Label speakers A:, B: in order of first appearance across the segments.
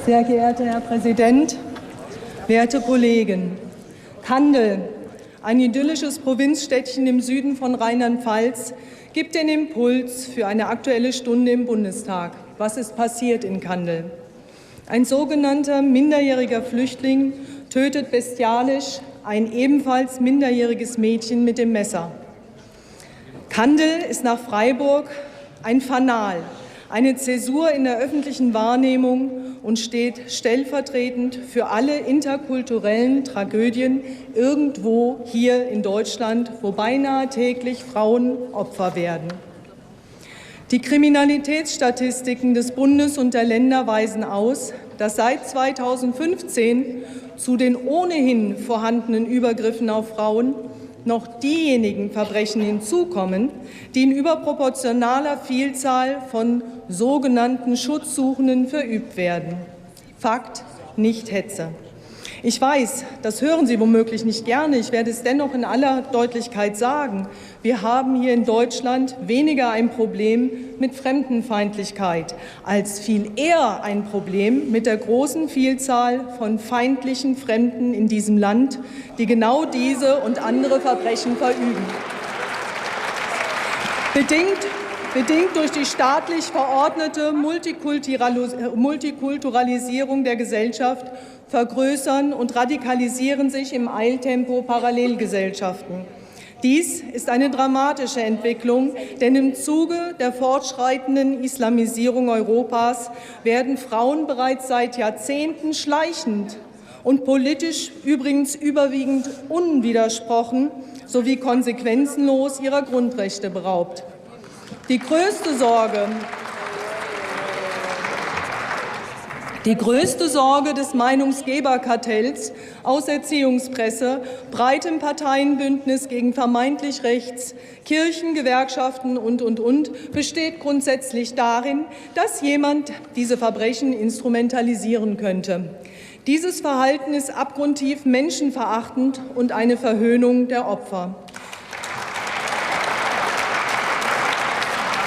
A: Sehr geehrter Herr Präsident, werte Kollegen! Kandel, ein idyllisches Provinzstädtchen im Süden von Rheinland-Pfalz, gibt den Impuls für eine Aktuelle Stunde im Bundestag. Was ist passiert in Kandel? Ein sogenannter minderjähriger Flüchtling tötet bestialisch ein ebenfalls minderjähriges Mädchen mit dem Messer. Kandel ist nach Freiburg ein Fanal, eine Zäsur in der öffentlichen Wahrnehmung und steht stellvertretend für alle interkulturellen Tragödien irgendwo hier in Deutschland, wo beinahe täglich Frauen Opfer werden. Die Kriminalitätsstatistiken des Bundes und der Länder weisen aus, dass seit 2015 zu den ohnehin vorhandenen Übergriffen auf Frauen noch diejenigen Verbrechen hinzukommen, die in überproportionaler Vielzahl von sogenannten Schutzsuchenden verübt werden. Fakt, nicht Hetze. Ich weiß, das hören Sie womöglich nicht gerne, ich werde es dennoch in aller Deutlichkeit sagen. Wir haben hier in Deutschland weniger ein Problem mit Fremdenfeindlichkeit, als viel eher ein Problem mit der großen Vielzahl von feindlichen Fremden in diesem Land, die genau diese und andere Verbrechen verüben. Bedingt durch die staatlich verordnete Multikulturalisierung der Gesellschaft vergrößern und radikalisieren sich im Eiltempo Parallelgesellschaften. Dies ist eine dramatische Entwicklung, denn im Zuge der fortschreitenden Islamisierung Europas werden Frauen bereits seit Jahrzehnten schleichend und politisch übrigens überwiegend unwidersprochen sowie konsequenzenlos ihrer Grundrechte beraubt. Die größte Sorge des Meinungsgeberkartells aus Erziehungspresse, breitem Parteienbündnis gegen vermeintlich rechts, Kirchen, Gewerkschaften und besteht grundsätzlich darin, dass jemand diese Verbrechen instrumentalisieren könnte. Dieses Verhalten ist abgrundtief menschenverachtend und eine Verhöhnung der Opfer.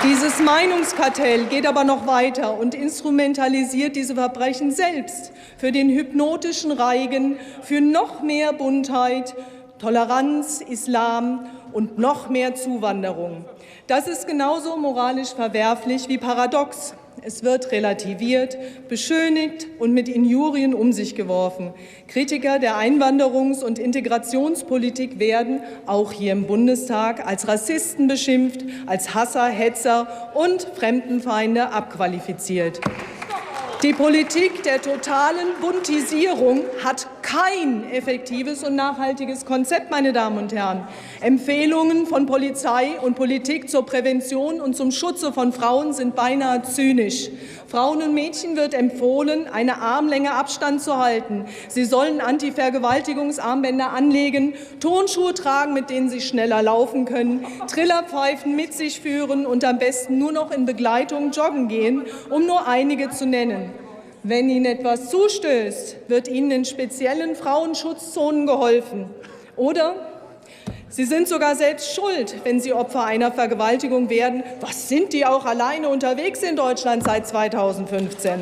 A: Dieses Meinungskartell geht aber noch weiter und instrumentalisiert diese Verbrechen selbst für den hypnotischen Reigen, für noch mehr Buntheit, Toleranz, Islam und noch mehr Zuwanderung. Das ist genauso moralisch verwerflich wie paradox. Es wird relativiert, beschönigt und mit Injurien um sich geworfen. Kritiker der Einwanderungs- und Integrationspolitik werden, auch hier im Bundestag, als Rassisten beschimpft, als Hasser, Hetzer und Fremdenfeinde abqualifiziert. Die Politik der totalen Buntisierung hat kein effektives und nachhaltiges Konzept, meine Damen und Herren. Empfehlungen von Polizei und Politik zur Prävention und zum Schutze von Frauen sind beinahe zynisch. Frauen und Mädchen wird empfohlen, eine Armlänge Abstand zu halten. Sie sollen Anti-Vergewaltigungsarmbänder anlegen, Turnschuhe tragen, mit denen sie schneller laufen können, Trillerpfeifen mit sich führen und am besten nur noch in Begleitung joggen gehen, um nur einige zu nennen. Wenn Ihnen etwas zustößt, wird Ihnen in speziellen Frauenschutzzonen geholfen. Oder Sie sind sogar selbst schuld, wenn Sie Opfer einer Vergewaltigung werden. Was sind die auch alleine unterwegs in Deutschland seit 2015?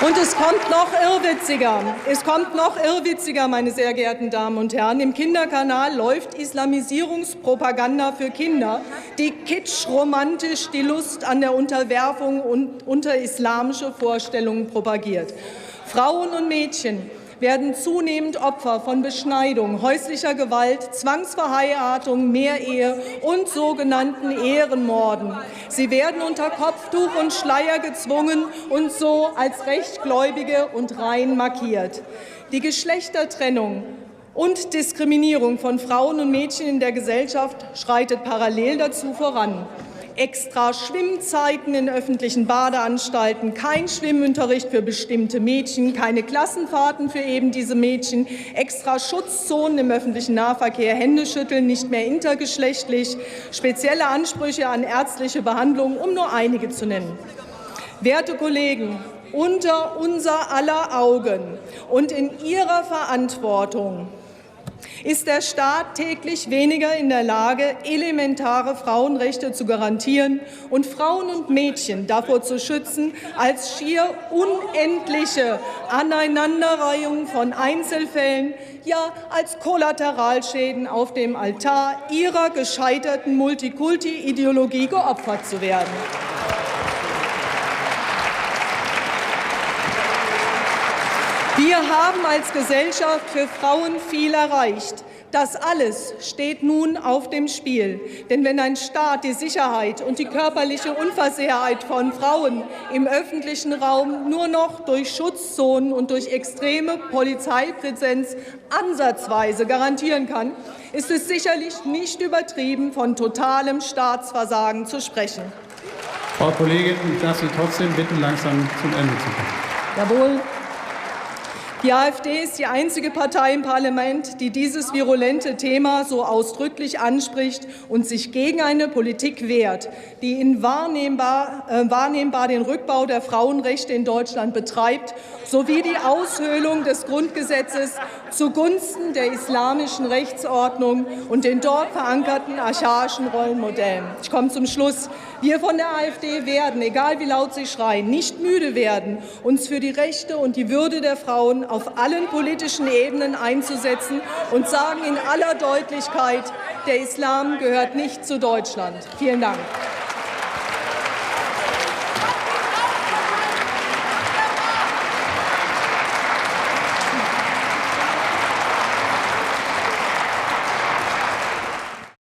A: Und es kommt noch irrwitziger. Es kommt noch irrwitziger, meine sehr geehrten Damen und Herren. Im Kinderkanal läuft Islamisierungspropaganda für Kinder, die kitschromantisch die Lust an der Unterwerfung und unter islamische Vorstellungen propagiert. Frauen und Mädchen werden zunehmend Opfer von Beschneidung, häuslicher Gewalt, Zwangsverheiratung, Mehrehe und sogenannten Ehrenmorden. Sie werden unter Kopftuch und Schleier gezwungen und so als Rechtgläubige und rein markiert. Die Geschlechtertrennung und Diskriminierung von Frauen und Mädchen in der Gesellschaft schreitet parallel dazu voran. Extra Schwimmzeiten in öffentlichen Badeanstalten, kein Schwimmunterricht für bestimmte Mädchen, keine Klassenfahrten für eben diese Mädchen, extra Schutzzonen im öffentlichen Nahverkehr, Händeschütteln nicht mehr intergeschlechtlich, spezielle Ansprüche an ärztliche Behandlung, um nur einige zu nennen. Werte Kollegen, unter unser aller Augen und in Ihrer Verantwortung Ist der Staat täglich weniger in der Lage, elementare Frauenrechte zu garantieren und Frauen und Mädchen davor zu schützen, als schier unendliche Aneinanderreihung von Einzelfällen, ja als Kollateralschäden auf dem Altar ihrer gescheiterten Multikulti-Ideologie geopfert zu werden? Wir haben als Gesellschaft für Frauen viel erreicht. Das alles steht nun auf dem Spiel. Denn wenn ein Staat die Sicherheit und die körperliche Unversehrtheit von Frauen im öffentlichen Raum nur noch durch Schutzzonen und durch extreme Polizeipräsenz ansatzweise garantieren kann, ist es sicherlich nicht übertrieben, von totalem Staatsversagen zu sprechen.
B: Frau Kollegin, ich darf Sie trotzdem bitten, langsam zum Ende zu kommen.
A: Jawohl. Die AfD ist die einzige Partei im Parlament, die dieses virulente Thema so ausdrücklich anspricht und sich gegen eine Politik wehrt, die wahrnehmbar den Rückbau der Frauenrechte in Deutschland betreibt, sowie die Aushöhlung des Grundgesetzes zugunsten der islamischen Rechtsordnung und den dort verankerten archaischen Rollenmodellen. Ich komme zum Schluss. Wir von der AfD werden, egal wie laut sie schreien, nicht müde werden, uns für die Rechte und die Würde der Frauen auf allen politischen Ebenen einzusetzen und sagen in aller Deutlichkeit, der Islam gehört nicht zu Deutschland. Vielen Dank.